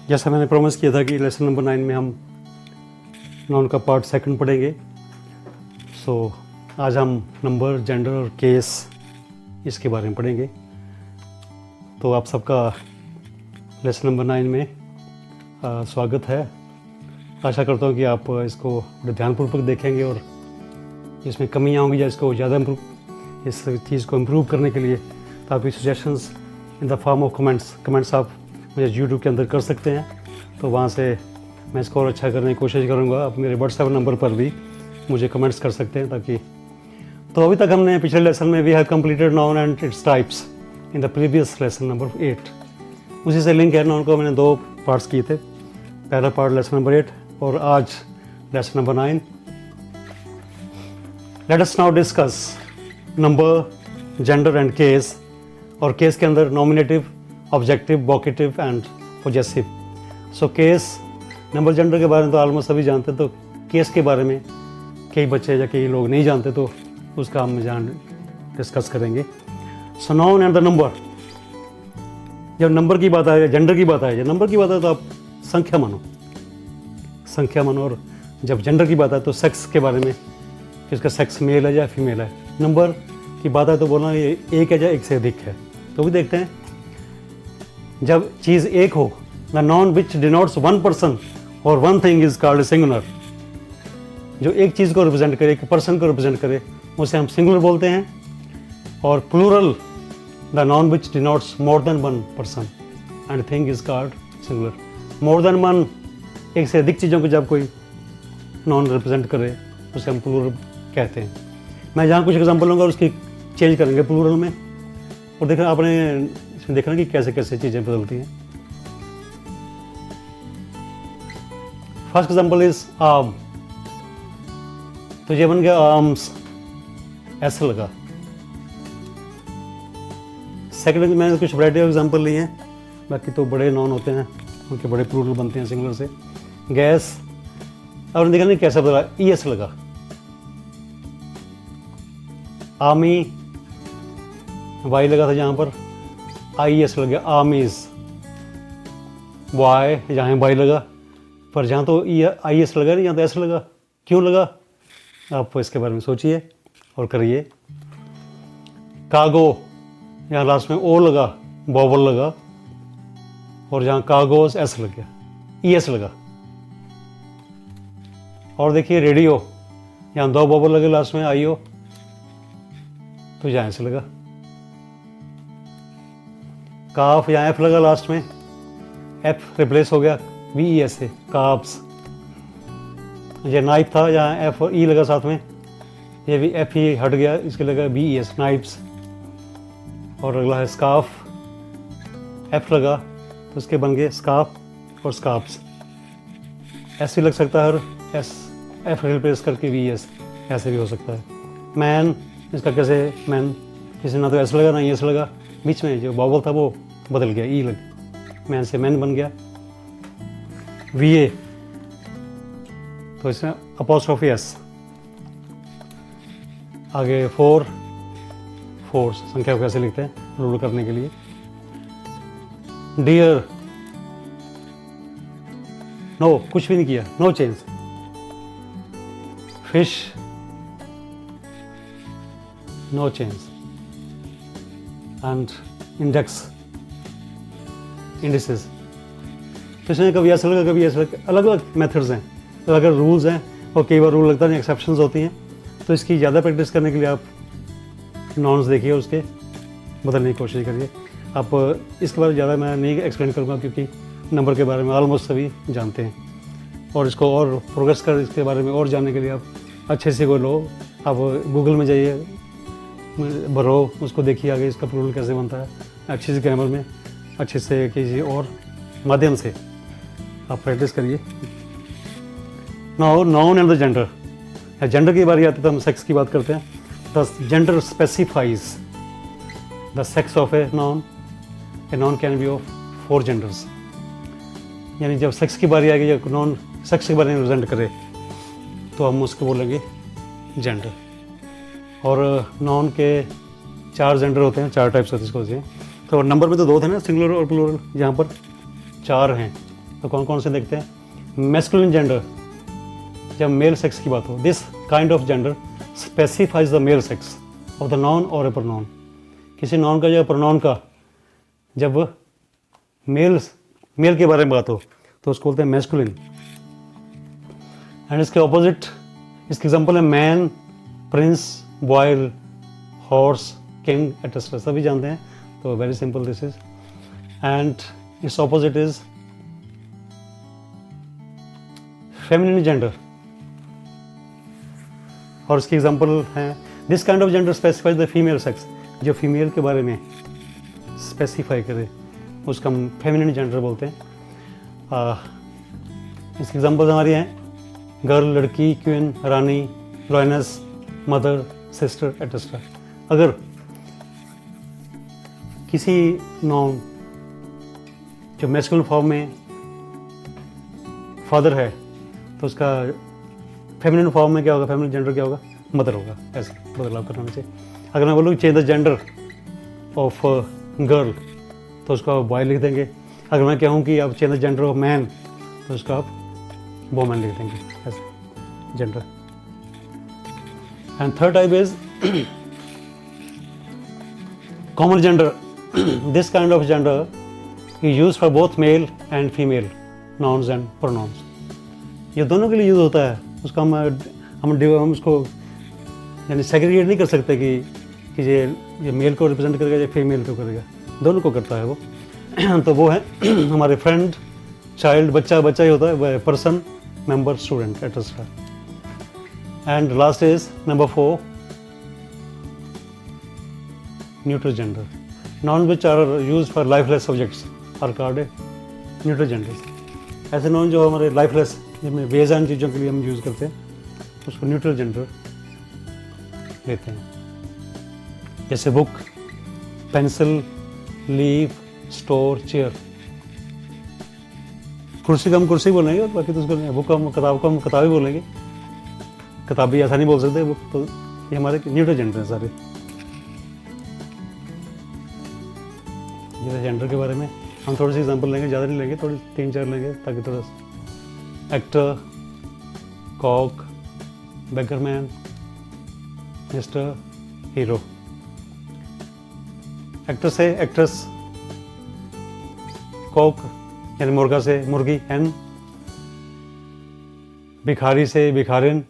जैसा मैंने प्रॉमिस किया था कि लेसन नंबर 9 में हम नाउन का पार्ट सेकंड पढ़ेंगे। आज हम नंबर, जेंडर और केस इसके बारे में पढ़ेंगे। तो आप सबका लेसन नंबर 9 में स्वागत है। आशा करता हूँ कि आप इसको बड़े ध्यानपूर्वक देखेंगे और इसमें कमियाँ होंगी या इसको ज़्यादा इस चीज़ को इम्प्रूव करने के लिए तो आपकी suggestions in the form of comments आप मुझे यूट्यूब के अंदर कर सकते हैं। तो वहाँ से मैं इसको और अच्छा करने की कोशिश करूँगा। आप मेरे व्हाट्सएप नंबर पर भी मुझे कमेंट्स कर सकते हैं ताकि तो अभी तक हमने पिछले लेसन में we have completed noun and its types in the previous lesson number 8। उसी से लिंक है। नाउन को मैंने 2 पार्ट्स किए थे, पहला पार्ट लेसन नंबर 8 और आज lesson number 9। Let us now discuss number, gender and case. और केस के अंदर nominative, objective, vocative and possessive. So case, number, gender के बारे में तो ऑलमोस्ट सभी जानते हैं। तो केस के बारे में कई बच्चे या कई लोग नहीं जानते, तो उसका हम डिस्कस करेंगे। सो नाउन एंड द नंबर। जब नंबर की बात आए, जेंडर की बात आए, जब नंबर की बात आए तो आप संख्या मानो। और जब जेंडर की बात आए तो सेक्स के बारे में कि इसका सेक्स मेल है या फीमेल है। नंबर की बात है तो बोलना ये एक है या एक से अधिक है। तो भी देखते हैं, जब चीज़ एक हो, the noun which denotes one person और one thing is called singular. जो एक चीज़ को रिप्रेजेंट करे, एक पर्सन को रिप्रेजेंट करे, उसे हम सिंगुलर बोलते हैं। और plural, the noun which denotes more than one person and thing is called singular. More than one, एक से अधिक चीज़ों को जब कोई नाउन रिप्रेजेंट करे उसे हम प्लूरल कहते हैं। मैं यहाँ कुछ एग्जांपल लूँगा और उसकी चेंज करेंगे प्लूरल में। और देखना, आपने इसमें देखना कि कैसे कैसे चीज़ें बदलती हैं। First example is arm. तो ये बन गया आर्म्स, ऐसा लगा। सेकंड, मैंने कुछ वैरायटी ऑफ एग्जांपल लिए हैं, बाकी तो बड़े नाउन होते हैं, उनके बड़े प्लूरल बनते हैं सिंगुलर से। गैस, और देखा नहीं कैसा बदला, ईएस लगा। आर्मी, वाई लगा था जहाँ पर, आईएस लग गया, आर्मीज। वाई जहाँ वाई लगा, पर जहाँ तो आईएस लगा नहीं, यहाँ तो एस लगा। क्यों लगा, आप इसके बारे में सोचिए और करिए। कागो, यहाँ लास्ट में ओ लगा, बॉबल लगा, और जहाँ कागोस एस लग गया, ईएस लगा। और देखिए रेडियो, यहाँ 2 बॉबल लगे लास्ट में, आईओ, तो यहाँ से लगा। काफ, यहाँ एफ लगा लास्ट में, एफ रिप्लेस हो गया वीईएस से, काप्स। ये नाइफ था, यहाँ एफ और ई लगा साथ में, ये भी एफ ही हट गया, इसके लगा वीईएस, नाइफ्स। और अगला है स्काफ, एफ लगा तो इसके बन गए स्काफ और स्काफ्स। एस भी लग सकता है और एस एफ रिप्लेस करके वीईएस, ऐसे भी हो सकता है। मैन, इसका कैसे मैन, इसमें ना तो एस लगा ना एस लगा, बीच में जो बॉबल था वो बदल गया, ई लग, मैन से मैन बन गया। वीए, तो इसमें अपॉस्ट्रोफी एस। आगे फोर्स, संख्या को कैसे लिखते हैं रूल करने के लिए। डियर, नो, कुछ भी नहीं किया, no change. Fish, no change. And index, indices, तो इसमें कभी ऐसा लगा कभी ऐसा लगा, अलग अलग मेथड्स हैं, अलग अलग रूल्स हैं, और कई बार रूल लगता नहीं, एक्सेप्शंस होती हैं। तो इसकी ज़्यादा प्रैक्टिस करने के लिए आप नॉन्स देखिए और उसके बदलने की कोशिश करिए। आप इसके बारे में ज़्यादा मैं नहीं एक्सप्लेन करूँगा क्योंकि नंबर के बारे में ऑलमोस्ट सभी जानते हैं। और इसको और प्रोग्रेस कर, इसके बारे में और जानने के लिए आप अच्छे से कोई लो, आप गूगल में जाइए, भरो, उसको देखिए आगे इसका प्लूरल कैसे बनता है, अच्छे से ग्रामर में अच्छे से कीजिए और माध्यम से आप प्रैक्टिस करिए। Now noun and the gender. Gender की बारी आती है तो हम सेक्स की बात करते हैं। The gender specifies the sex of a noun can be of 4 genders। यानी जब सेक्स की बारी आएगी या नॉन सेक्स के बारे में रिप्रेजेंट करे तो हम उसको बोलेंगे जेंडर। और नाउन के 4 जेंडर होते हैं, 4 टाइप्स होते हैं इसको। तो नंबर में तो 2 थे ना, सिंगुलर और प्लूरल, यहाँ पर 4 हैं। तो कौन कौन से देखते हैं? मैस्कुलिन जेंडर, जब मेल सेक्स की बात हो, this kind of gender specifies the male sex of the noun और ए प्रोनाउन। किसी नाउन का या प्रोनाउन का जब मेल के बारे में बात हो तो उसको बोलते हैं मैस्कुलिन। एंड इसके ऑपोजिट, इसके एग्जांपल है man, Prince, boy, horse, king etcetera, सभी जानते हैं। तो very simple this is. And it's opposite is feminine gender, और इसकी एग्जांपल है this kind of gender specifies the female sex, जो फीमेल के बारे में स्पेसिफाई करे उसका हम फेमिनिन जेंडर बोलते हैं। इसकी एग्जांपल्स हमारी हैं गर्ल, लड़की, क्वीन, रानी, लॉयनेस, मदर, सिस्टर एटसेट्रा। अगर किसी नाउन जो मैस्कुलिन फॉर्म में फादर है तो उसका फेमिनिन फॉर्म में क्या होगा, फेमिनिन जेंडर क्या होगा, मदर होगा। ऐसे बदलाव करना चाहिए। अगर मैं बोलूँ change the gender of girl तो उसको आप बॉय लिख देंगे। अगर मैं कहूँ कि आप change the gender of man तो उसको आप वोमैन लिख देंगे, ऐसे gender. And third type is common gender. This kind of gender is use for both male and female nouns and pronouns. ये दोनों के लिए यूज होता है। उसका हम उसको यानी सेग्रीगेट नहीं कर सकते कि ये मेल को रिप्रेजेंट करेगा या फीमेल को करेगा, दोनों को करता है वो। तो वो है हमारे फ्रेंड, चाइल्ड, बच्चा ही होता है, person, member, student etcetera. And last is number 4 neutral gender. Noun which are used for lifeless subjects are called neutral gender. ऐसे नाउन जो हमारे लाइफलेस, जिनमें बेजान चीज़ों के लिए हम यूज़ करते हैं उसको न्यूट्रल जेंडर लेते हैं। जैसे book, pencil, leave, store, chair. कुर्सी को हम कुर्सी बोलेंगे और बाकी तो उसको नहीं। बुक को हम किताब ही बोलेंगे। किताब भी ऐसा नहीं बोल सकते बुक, तो ये हमारे न्यूट्रल जेंडर हैं सारे। जैसे जेंडर के बारे में हम थोड़ी सी एग्जांपल लेंगे, ज़्यादा नहीं लेंगे, थोड़ी 3-4 लेंगे ताकि थोड़ा actor, cock, beggarman, mister, hero. Actor से एक्ट्रेस, कॉक यानी मुर्गा से मुर्गी, हैन, भिखारी से भिखारिन,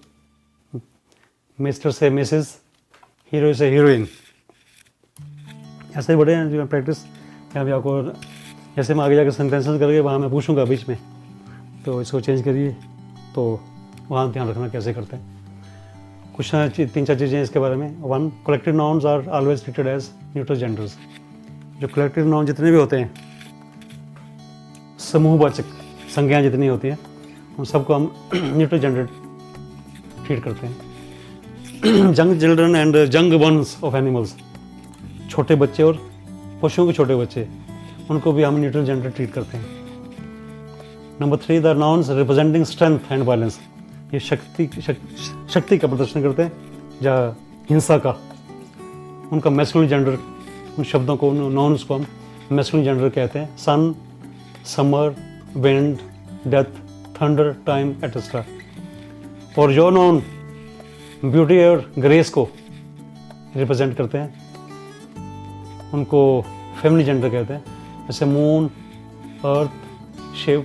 मिस्टर से मिसेस, हीरो से हीरोइन। ऐसे बड़े हैं जो प्रैक्टिस। यहाँ भी आपको जैसे मैं आगे जाकर सेंटेंसेस करके वहाँ मैं पूछूंगा बीच में, तो इसको चेंज करिए, तो वहाँ ध्यान रखना कैसे करते हैं। कुछ 3-4 चीज़ें इसके बारे में। 1, collective nouns are always treated as neutral genders. जो कलेक्टिव नाउन जितने भी होते हैं, समूहवाचक संज्ञाएं जितनी होती हैं, उन सबको हम न्यूट्रल जेंडर ट्रीट करते हैं। Young children and young ones of animals, छोटे बच्चे और पशुओं के छोटे बच्चे, उनको भी हम न्यूट्रल जेंडर ट्रीट करते हैं। Number 3, the nouns representing strength and violence. ये शक्ति का प्रदर्शन करते हैं या हिंसा का, उनका मैस्कुलिन जेंडर, उन शब्दों को, उन नाउन्स को हम मैस्कुलिन जेंडर कहते हैं। Sun, summer, wind, death, thunder, time etcetera. और जो नाउन ब्यूटी और ग्रेस को रिप्रेजेंट करते हैं उनको फेमिनिन जेंडर कहते हैं। जैसे moon, earth, ship,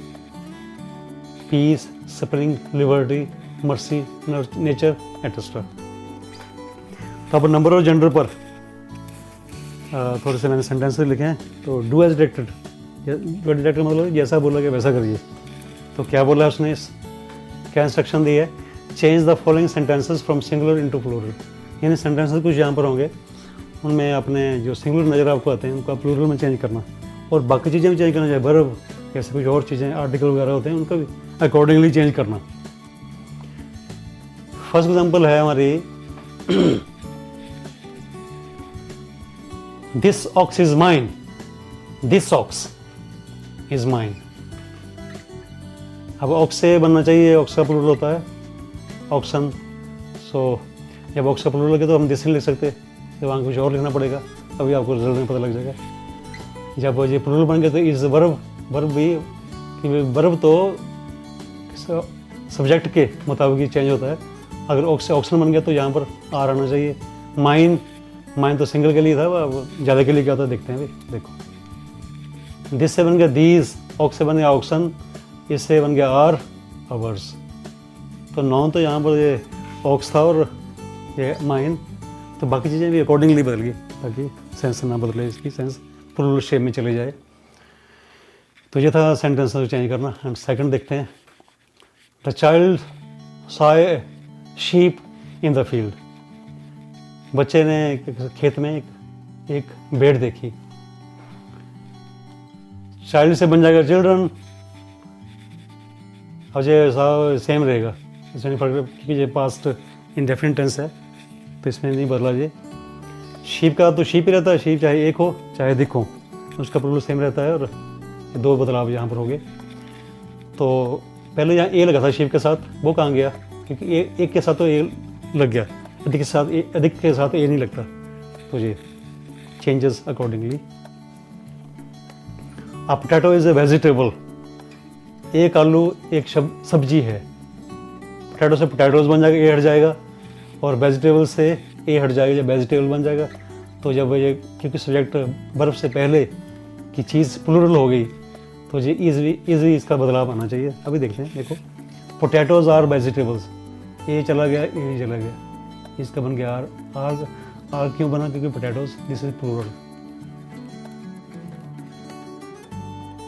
peace, spring, liberty, mercy, nature etcetera. तो अब नंबर और जेंडर पर थोड़े से मैंने सेंटेंसेस लिखे हैं। तो डू एज डायरेक्टेड, जो डायरेक्टर मतलब जैसा बोला कि वैसा करिए। तो क्या बोला उसने, क्या इंस्ट्रक्शन दी है, change the following sentences from singular into plural. यानी सेंटेंसेस कुछ यहाँ पर होंगे, उनमें अपने जो सिंगुलर नज़र आपको आते हैं उनको प्लूरल में चेंज करना, और बाकी चीज़ें भी चेंज करना चाहिए। वर्ब जैसे कुछ और चीज़ें, आर्टिकल वगैरह होते हैं, उनका भी अकॉर्डिंगली चेंज करना। फर्स्ट एग्जांपल है हमारी this ox is mine, this ox is mine. अब ऑक्स से बनना चाहिए, ऑक्स का प्लूरल होता है ऑक्सन। सो जब ऑक्स का प्लूरल लगे तो हम दिस नहीं लिख सकते, जब वहाँ कुछ और लिखना पड़ेगा, अभी आपको रिजल्ट में पता लग जाएगा। जब ये प्लूरल बन गया तो इज वर्ब भी कि वर्ब तो सब्जेक्ट के मुताबिक ही चेंज होता है। अगर ऑक्सन बन गया तो यहाँ पर आर आना चाहिए। माइन तो सिंगल के लिए था, ज़्यादा के लिए क्या होता है देखते हैं भाई। देखो दिस से बन गया दीज, ऑक्स से बन गया ऑक्सन, इससे बन गया आर अवर्स। तो नाउन तो यहाँ पर ये ऑक्स था और ये माइन, तो बाकी चीज़ें भी अकॉर्डिंगली बदल गई ताकि सेंस ना बदले, इसकी सेंस प्लूरल शेप में चले जाए। तो ये था सेंटेंस को चेंज करना। एंड सेकंड देखते हैं, the child saw a sheep in the field. बच्चे ने खेत में एक भेड़ देखी। चाइल्ड से बन जाएगा चिल्ड्रन, और ये सेम रहेगा, इसमें नहीं फर्क क्योंकि ये पास्ट इंडेफिनिट टेंस है तो इसमें नहीं बदला। ये शीप का तो शीप ही रहता है, शीप चाहे एक हो चाहे दिख हो, उसका प्लूरल सेम रहता है। और दो बदलाव यहाँ पर हो गए। तो पहले यहाँ ए लगा था शीप के साथ, वो कहाँ गया? क्योंकि एक के साथ तो ए लग गया, अधिक के साथ ए नहीं लगता। तो ये changes accordingly. A potato is a vegetable. एक आलू एक सब्जी है। पोटैटो से पोटैटोज बन जाएगा, ए हट जाएगा, और वेजिटेबल से ए हट जाएगा, जब वेजिटेबल बन जाएगा। तो जब ये क्योंकि सब्जेक्ट वर्ब से पहले की चीज़ प्लूरल हो गई तो ये इजली इसका बदलाव आना चाहिए। अभी देखते हैं, देखो पोटैटोज आर वेजिटेबल्स, ए चला गया, ए चला गया, इसका बन गया आर। आर क्यों बना? क्योंकि potatoes this is plural.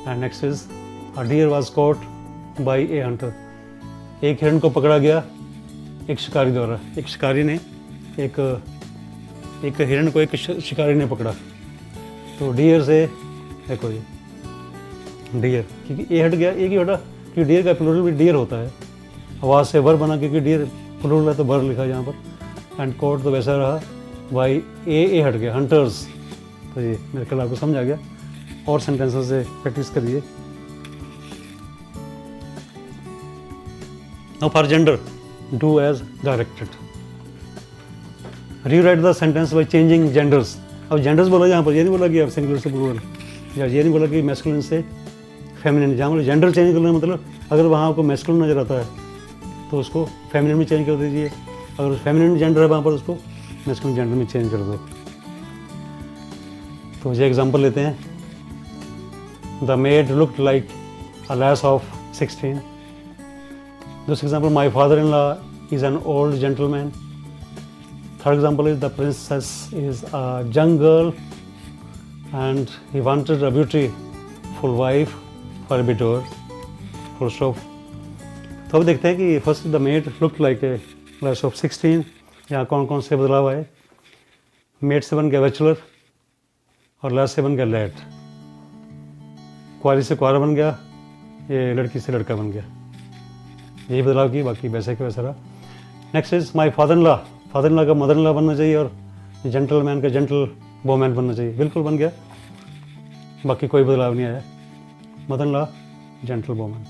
And next is a deer was caught by a hunter. एक हिरण को पकड़ा गया एक शिकारी द्वारा। एक शिकारी ने एक हिरण को एक शिकारी ने पकड़ा। तो डियर से देखो ये डियर, क्योंकि ए हट गया, एक ही हटा, क्योंकि डियर का प्लूरल भी डियर होता है। आवाज़ से वर बना, क्योंकि डियर प्लूरल है तो वर लिखा यहाँ पर। एंड कोट तो वैसा रहा, वाई ए हट गया, हंटर्स। तो ये मेरे ख्याल आपको समझ आ गया। और सेंटेंसेस से प्रैक्टिस करिए। Now for gender, do as directed. Rewrite the sentence by changing genders. अब जेंडर्स बोला यहाँ पर, ये नहीं बोला कि अब सिंगुलर से प्लूरल, या ये नहीं बोला कि मैस्कुलिन से फेमिनिन। जहाँ मतलब जेंडर चेंज करना मतलब अगर वहाँ आपको मैस्कुलिन नजर आता है तो उसको फेमिनिन में चेंज कर दीजिए। अगर फेमिनिन जेंडर है वहाँ पर उसको मैस्कुलिन जेंडर में चेंज कर दो। तो ये एग्जांपल लेते हैं। The made looked like a lass of 16. This example, my father-in-law is an old gentleman. Third example is the princess is a young girl and he wanted a beautiful wife for a widower. Full stop. तो अब देखते हैं कि first the made looked like a lass of 16. यहाँ कौन कौन से बदलाव आए? मेड से बन गया बैचलर और lass से बन गया लैड। कुआरी से कुआरा बन गया, ये लड़की से लड़का बन गया। यही बदलाव की, बाकी वैसे के वैसा रहा। Next is my father in law. Father in law का मदर इन लॉ बनना चाहिए और जेंटलमैन का जेंटल वोमैन बनना चाहिए। बिल्कुल बन गया, बाकी कोई बदलाव नहीं आया। Mother in law gentle woman.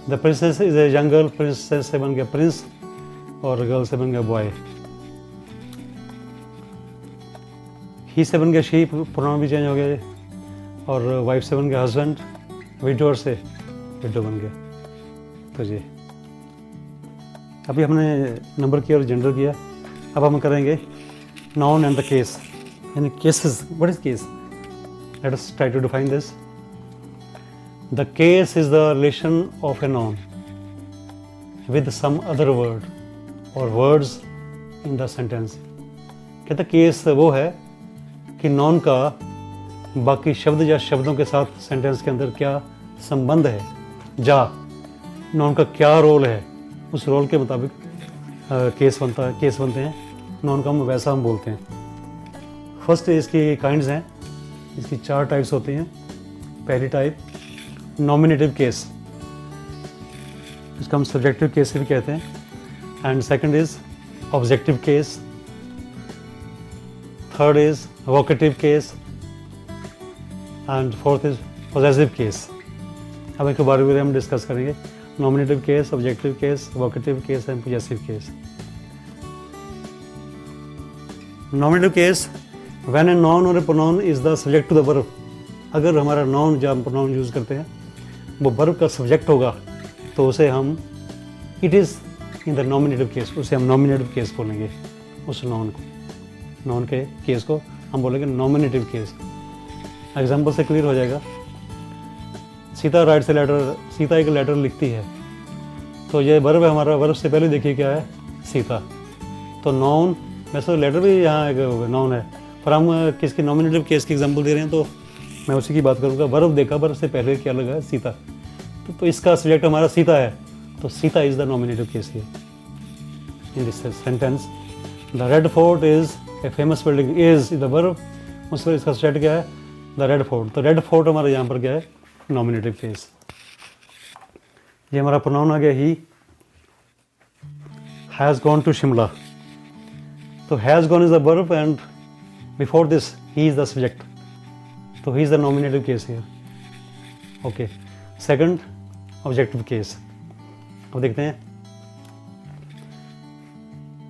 The princess is a young girl. Princess से बन गया प्रिंस और गर्ल से बन गया बॉय। ही से बन गया शी, प्रोनाउन भी चेंज हो गया। और वाइफ से बन गया हस्बैंड। विडोर से विडो बन गया। तो जी अभी हमने नंबर किया और जेंडर किया। अब हम करेंगे नाउन एंड द केस, यानी cases. What is case? Let us try to define this. The case is the relation of a noun with some other word और वर्ड्स इन द सेंटेंस। कहते case वो है कि noun का बाकी शब्द या शब्दों के साथ सेंटेंस के अंदर क्या संबंध है, जा नाउन का क्या रोल है, उस रोल के मुताबिक केस बनते हैं। नाउन का हम वैसा हम बोलते हैं। फर्स्ट इसकी काइंड्स हैं, इसकी 4 टाइप्स होती हैं। पहली टाइप नॉमिनेटिव केस, इसका हम सब्जेक्टिव केस भी कहते हैं। And second is objective case. Third is vocative case and fourth is possessive case. अब एक बार हम डिस्कस करेंगे। Nominative case, objective case, vocative case and possessive case. Nominative case, when a noun और a pronoun is the subject to the verb. अगर हमारा noun जब हम प्रोनाउन यूज करते हैं वो वर्ब का सब्जेक्ट होगा तो उसे हम it is in the nominative case, उसे हम नॉमिनेटिव केस बोलेंगे। उस नॉन के केस को हम बोलेंगे नॉमिनेटिव केस। एग्जाम्पल से क्लियर हो जाएगा। Sita writes a letter, Sita एक लेटर लिखती है, तो ये वर्ब है हमारा। वर्ब से पहले देखिए क्या है, सीता। तो नॉन, वैसे लेटर भी यहाँ एक नॉन है, पर हम किसकी नॉमिनेटिव केस की एग्जांपल दे रहे हैं तो मैं उसी की बात करूँगा। वर्ब देखा, वर्ब से पहले क्या लगा है, सीता। तो इसका सब्जेक्ट हमारा सीता है, तो Sita is the nominative case here in this sentence. The red fort is a famous building, is the verb, उस पर इसका सब्जेक्ट क्या है, द रेड फोर्ट। तो रेड फोर्ट हमारा यहाँ पर क्या है, नॉमिनेटिव केस। ये हमारा प्रोनाउन आ गया, he has gone to Shimla. तो has gone is the verb and before this he is the subject, तो he is the nominative case here. Okay, second objective case. अब देखते हैं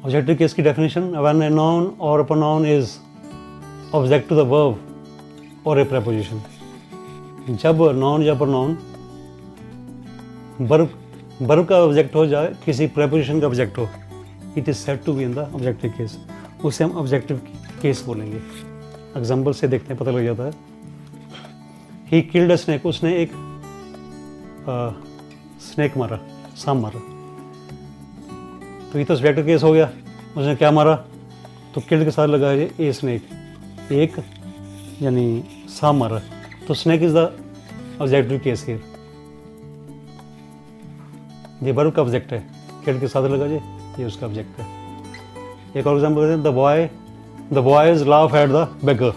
ऑब्जेक्टिव केस की डेफिनेशन। व्हेन ए नाउन और a pronoun is object to the verb और a preposition. जब noun या pronoun verb का ऑब्जेक्ट हो जाए, किसी प्रेपोजिशन का ऑब्जेक्ट हो, it is said to be in the objective case, उसे हम ऑब्जेक्टिव केस बोलेंगे। एग्जाम्पल से देखते हैं, पता लग जाता है। ही किल्ड अ स्नेक, उसने एक स्नेक मारा, सांप मारा, तो ये तो सब्जेक्टिव केस हो गया। उसने क्या मारा, तो किल्ड के साथ लगा है ए स्नेक, एक यानी सांप मारा, तो snake is the objective case here. ये वर्ब का ऑब्जेक्ट है, किल्ड के साथ लगा ये उसका ऑब्जेक्ट है। एक और एग्जाम्पल देते हैं, the boys laugh at the beggar.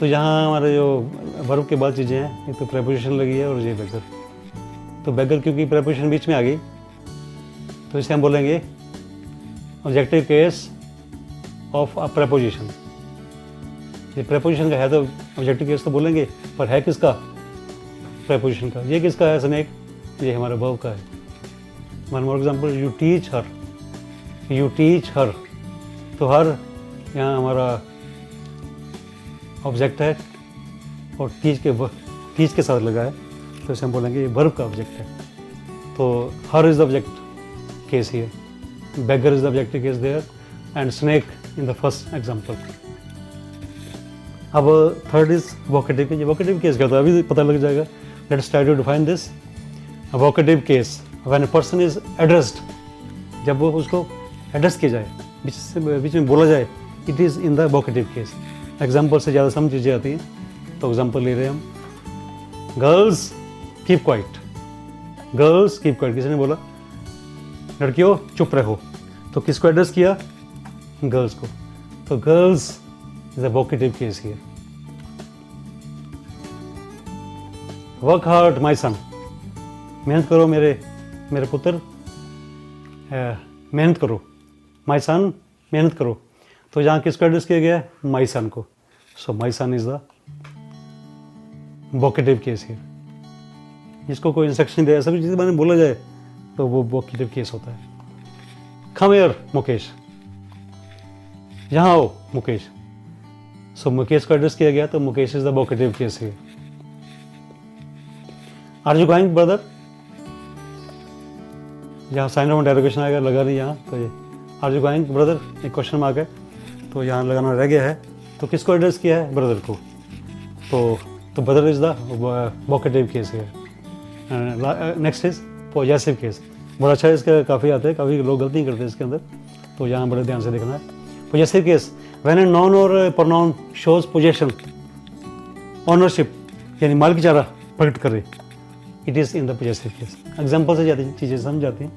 तो यहाँ हमारे जो वर्ब के बाद चीज़ें हैं, एक तो प्रेपोजिशन लगी है और ये बेगर। तो बेगर क्योंकि प्रेपोजिशन बीच में आ गई, तो इसे हम बोलेंगे objective case of a preposition. ये प्रेपोजिशन का है तो ऑब्जेक्टिव केस तो बोलेंगे, पर है किसका, प्रेपोजिशन का। ये किसका है, स्नेक, ये हमारे वर्ब का है। One more example, you teach her, you teach हर। तो हर यहाँ हमारा ऑब्जेक्ट है और टीच के साथ लगा है, तो इसे हम बोलेंगे ये वर्ब का ऑब्जेक्ट है। तो her is the object case here, beggar is the objective case there, and snake in the first example. अब third is vocative case. Vocative case क्या होता है अभी पता लग जाएगा। Let's try to define this. Vocative case, when a person is addressed, जब वो उसको एड्रेस किया जाए, बीच में बोला जाए, it is in the vocative case. Example से ज़्यादा समझ चीज़ें आती हैं, तो एग्जाम्पल ले रहे हैं हम। Girls keep quiet, girls keep quiet, किसी ने बोला लड़कियों चुप रहो, तो किसको एड्रेस किया, गर्ल्स को। तो girls is a vocative case here. Work hard my son, मेहनत करो मेरे पुत्र, मेहनत करो। माय सन, मेहनत करो। तो यहाँ किसको एड्रेस किया गया है, माय सन को। So my son is the vocative case here. जिसको कोई इंस्ट्रक्शन दे, सभी चीज़ें मैंने बोला जाए, तो वो वोकेटिव केस होता है। कम हियर मुकेश, यहाँ आओ मुकेश। सो मुकेश को एड्रेस किया गया, तो Mukesh is the vocative case here. Are you going brother, यहाँ साइन ऑफ इंटरोगेशन आएगा, लगा नहीं यहाँ, तो ये आर यू गोइंग ब्रदर एक क्वेश्चन मार्क है, तो यहाँ लगाना रह गया है। तो किसको एड्रेस किया है, ब्रदर को। तो brother is the vocative case here. Next is possessive case. बड़ा अच्छा इसका काफ़ी आते हैं, काफ़ी लोग गलती करते हैं इसके अंदर, तो यहाँ बड़े ध्यान से देखना है। Possessive case, when a noun और प्रोनाउन शोज पोजेशन, ऑनरशिप, यानी माल की चारा प्रकट करे, it is in the possessive case. Example से ज़्यादा चीज़ें समझ जाती हैं,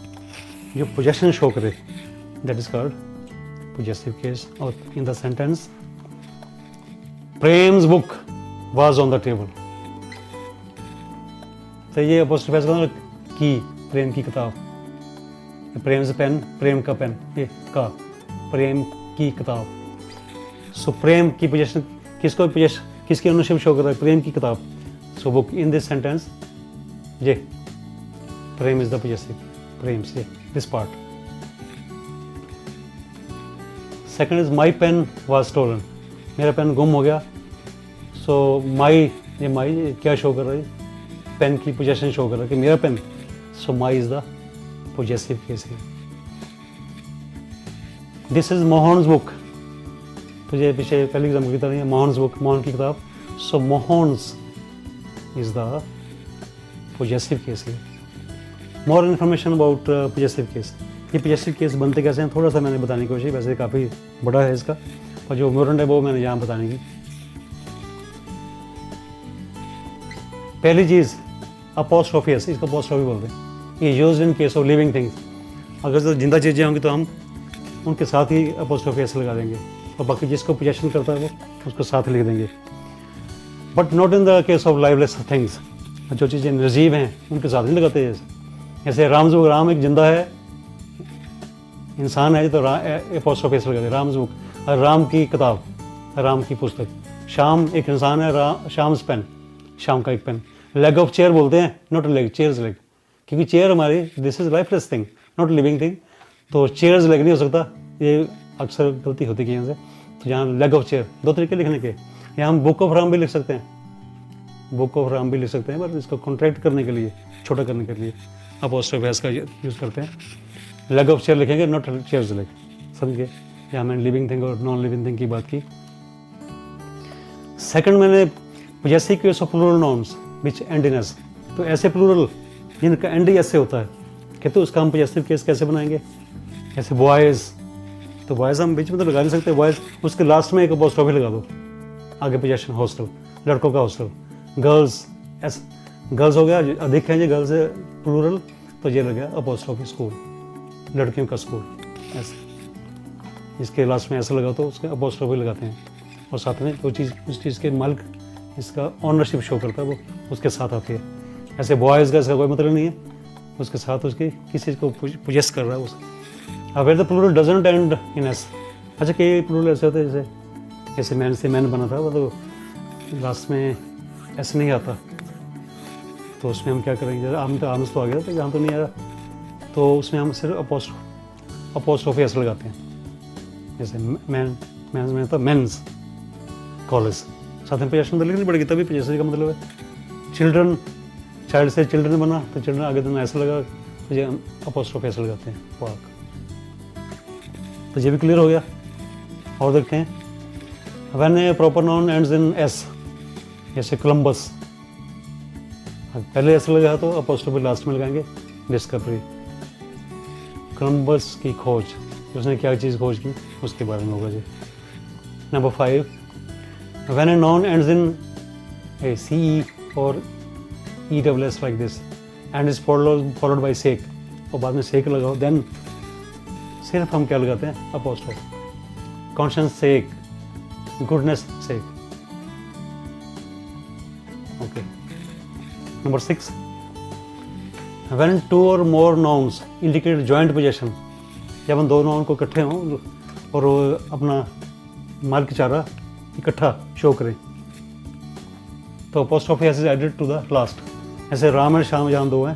जो पोजेशन शो करे, that is called possessive case. और in the sentence, Prem's book was on the table, तो ये अपोस्ट्रोफी का की, प्रेम की किताब, प्रेम से पेन, प्रेम का पेन, ये का प्रेम की किताब। सो प्रेम की पोजीशन, किसको पोजीशन, किसकी ओनरशिप शो कर रहा है, प्रेम की किताब। So book in this sentence, ये Prem is the possessive, Prem से this part. Second is my pen was stolen, मेरा पेन गुम हो गया। सो माई, ये माई क्या शो कर रहा है, पेन की पोजेशन शो कर रहा है कि मेरा pen, so my is the possessive case है। दिस इज मोहन्स बुक, तो ये पीछे पहले एग्जाम्पल की तरह है मोहन्स बुक, मोहन की किताब, so Mohan's is the possessive case है। More information about possessive case, ये पोजेसिव केस बनते कैसे हैं थोड़ा सा मैंने बताने की कोशिश, वैसे काफ़ी बड़ा है इसका, और जो इम्पोर्टेंट है वो मैंने यहाँ बताने की। पहली चीज़ अपोस्ट्रोफी, इसको अपोस्ट्रोफी बोलते हैं, ये used in case of living things. अगर तो जिंदा चीज़ें होंगी तो हम उनके साथ ही अपोस्ट्रोफी लगा देंगे, और बाकी जिसको पोजेशन करता है वो उसको साथ लिख देंगे। But not in the case of lifeless things, जो चीज़ें निर्जीव हैं उनके साथ नहीं लगाते। जैसे राम्स बुक, राम एक जिंदा है, इंसान है, तो अपोस्ट्रोफी लगाते हैं राम्स बुक, और राम की किताब, राम की पुस्तक। शाम एक इंसान है, शाम्स पेन, शाम का एक पेन। लेग ऑफ चेयर बोलते हैं, नॉट लेग, चेयर्स लेग, क्योंकि चेयर हमारी this is lifeless thing, not living thing, तो चेयर्स लेग नहीं हो सकता, ये अक्सर गलती होती है यहाँ से। तो यहाँ लेग ऑफ चेयर, दो तरीके लिखने के, यहाँ हम बुक ऑफ राम भी लिख सकते हैं, बुक ऑफ राम भी लिख सकते हैं, पर इसको कॉन्ट्रैक्ट करने के लिए, छोटा करने के लिए अपोस्ट्रोफी का यूज़ करते हैं। लेग ऑफ चेयर लिखेंगे, नॉट चेयर्स लेग, समझिए। यहाँ मैंने लिविंग थिंग और नॉन लिविंग थिंग की बात की। सेकंड मैंने possessive case of plural nouns which end in S, तो ऐसे प्लूरल जिनका एंड ही ऐसे होता है, कहते हैं उसका हम पोजेसिव केस कैसे बनाएंगे। जैसे बॉयज़, तो बॉयज़ हम बीच में तो लगा नहीं सकते, बॉयज़ उसके लास्ट में एक अपोस्ट्रोफी लगा दो, आगे पोजेशन हॉस्टल, लड़कों का हॉस्टल। गर्ल्स, ऐसे गर्ल्स हो गया, अधिक है ये गर्ल्स है प्लूरल, तो ये लग गया अपोस्ट्रोफी स्कूल, लड़कियों का स्कूल, ऐसे इसके लास्ट में ऐसा लगा तो उसके अपोस्ट्रोफी लगाते हैं, और साथ में जो चीज़ उस चीज़ के मालिक इसका ऑनरशिप शो करता है वो उसके साथ आती है। ऐसे बॉयज़ का इसका कोई मतलब नहीं है, उसके साथ उसके किसी चीज़ को पोजेस कर रहा है उसका। अब the plural doesn't end in S, अच्छा कई प्लूरल ऐसे होते हैं जैसे मैन से मैन बना था, वो तो लास्ट में ऐसे नहीं आता, तो उसमें हम क्या करेंगे, जैसे आमस तो आ गया था, यहाँ तो नहीं आया, तो उसमें हम सिर्फ अपोस्ट्रोफी ऐसे लगाते हैं। जैसे मैन में था मेंस कॉलेज, साथ में पोजेशन तो लिखनी पड़ेगी, तभी पोजेशन का मतलब है। चिल्ड्रन, चाइल्ड से चिल्ड्रन बना तो चिल्ड्रन आगे दिन ऐसा लगा, तो ये अपोस्ट्रोफी ऐसे लगाते हैं, पार्क। तो ये भी क्लियर हो गया। और देखते हैं, when A proper noun ends in S, जैसे कोलंबस, पहले ऐसे लगा तो अपोस्ट्रोफी लास्ट में लगाएंगे। डिस्कवरी, कोलंबस की खोज, उसने क्या चीज़ खोज की उसके बारे में होगा जी। Number 5, when a noun ends in a C और EWS like this and is followed by sake, और बाद में सेक लगाओ, देन सिर्फ हम क्या लगाते हैं apostrophe. Conscience sake, goodness sake, okay. Number 6, when two or more nouns indicate joint possession, जब हम दो नाउन को इकट्ठे हों और वो अपना मालिक चारा इकट्ठा शो करें, तो apostrophe is added to the last. ऐसे राम एंड श्याम जहाँ दो हैं,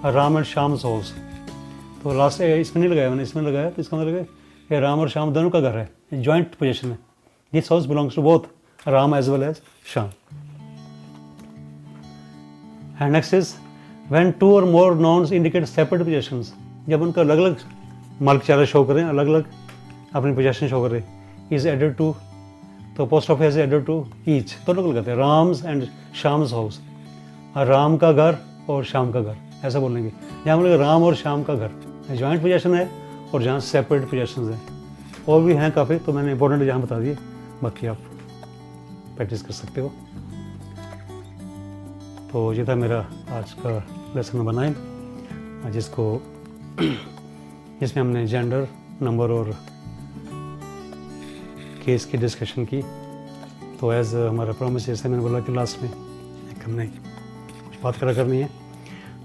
राम एंड श्याम्स हाउस, तो लास्ट इसमें नहीं लगाया मैंने, इसमें लगाया, तो इसका मतलब है कि राम और श्याम दोनों का घर है, जॉइंट पोजीशन है। This house belongs to both Ram as well as Shyam. And next is when two और more nouns indicate separate positions, जब उनका अलग अलग मालिक चारा शो करें, अलग अलग अपनी पोजीशन शो करें, इज एडेड टू, तो apostrophe is added to each, दोनों को लगाते हैं, राम्स एंड श्याम्स हाउस, राम का घर और श्याम का घर, ऐसा बोलेंगे। जहाँ बोलेंगे राम और श्याम का घर, जॉइंट पोजीशन है, और जहाँ सेपरेट पोजीशंस हैं, और भी हैं काफ़ी, तो मैंने इंपॉर्टेंट जहाँ बता दिए, बाकी आप प्रैक्टिस कर सकते हो। तो ये था मेरा आज का लेसन नंबर 9, जिसमें हमने जेंडर, नंबर और केस की डिस्कशन की। तो एज हमारा प्रॉमिस, जैसे मैंने बोला कि लास्ट में हमने कुछ बात करनी है।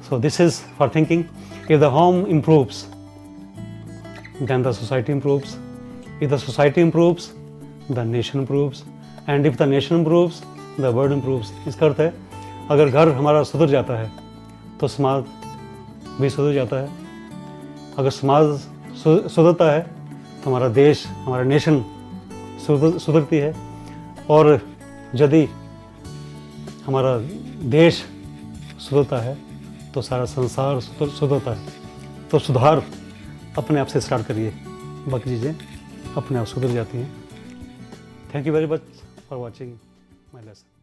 So this is for thinking, if the home improves then the society improves, if the society improves the nation improves, and if the nation improves the world improves. इसका अर्थ है, अगर घर हमारा सुधर जाता है तो समाज भी सुधर जाता है, अगर समाज सुधरता है तो हमारा देश, हमारा नेशन सुधरती है, और यदि हमारा देश सुधरता है तो सारा संसार सुधरता है। तो सुधार अपने आप से स्टार्ट करिए, बाकी चीज़ें अपने आप सुधर जाती हैं। Thank you very much for watching my lesson.